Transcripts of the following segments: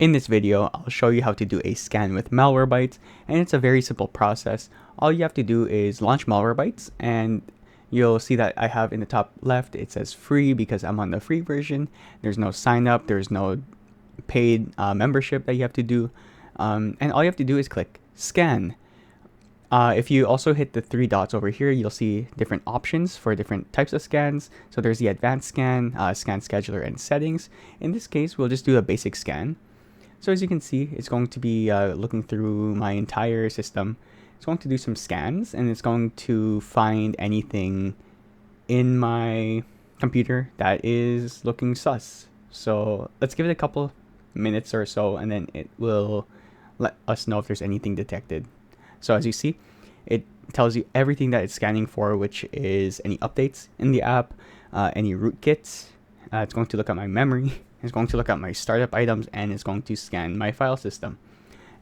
In this video, I'll show you how to do a scan with MalwareBytes, and it's a very simple process. All you have to do is launch MalwareBytes, and you'll see that I have in the top left, it says free because I'm on the free version. There's no sign up, there's no paid membership that you have to do, and all you have to do is click scan. If you also hit the three dots over here, you'll see different options for different types of scans. So there's the advanced scan, scan scheduler, and settings. In this case, we'll just do a basic scan. So as you can see, it's going to be looking through my entire system. It's going to do some scans, and it's going to find anything in my computer that is looking sus. So let's give it a couple minutes or so, and then it will let us know if there's anything detected. So as you see, it tells you everything that it's scanning for, which is any updates in the app, any rootkits. It's going to look at my memory. It's going to look at my startup items, and it's going to scan my file system.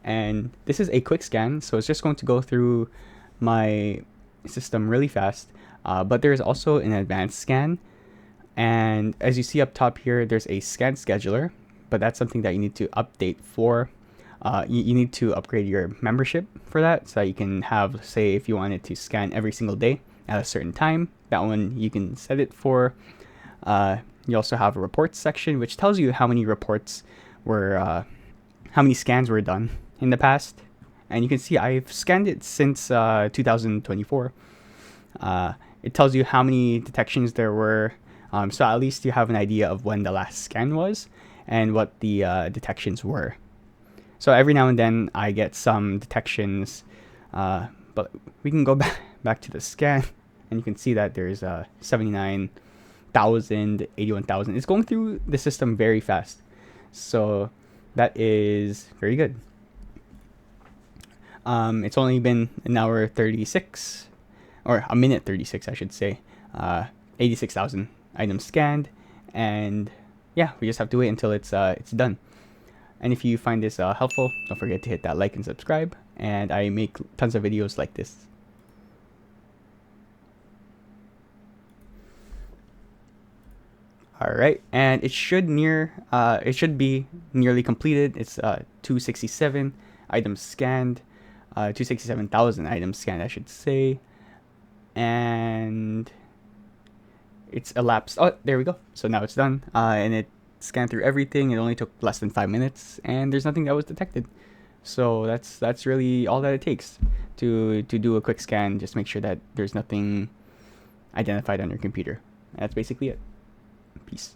And this is a quick scan, so it's just going to go through my system really fast. But there's also an advanced scan. And as you see up top here, there's a scan scheduler, but that's something that you need to update for. You need to upgrade your membership for that, so that you can have, say, if you wanted to scan every single day at a certain time, that one you can set it for. You also have a reports section, which tells you how many reports were, how many scans were done in the past. And you can see I've scanned it since 2024. It tells you how many detections there were, so at least you have an idea of when the last scan was and what the detections were. So every now and then I get some detections, but we can go back to the scan, and you can see that there's 79,000, 81,000. It's going through the system very fast, so that is very good. It's only been an hour 36, or a minute 36, I should say. 86,000 items scanned, and yeah, we just have to wait until it's done. And if you find this helpful, don't forget to hit that like and subscribe. And I make tons of videos like this. All right, and it should be nearly completed. It's 267 items scanned, 267,000 items scanned, I should say, and it's elapsed. Oh, there we go. So now it's done, and it scanned through everything. It only took less than 5 minutes, and there's nothing that was detected. So that's really all that it takes to do a quick scan. Just make sure that there's nothing identified on your computer. And that's basically it. Peace.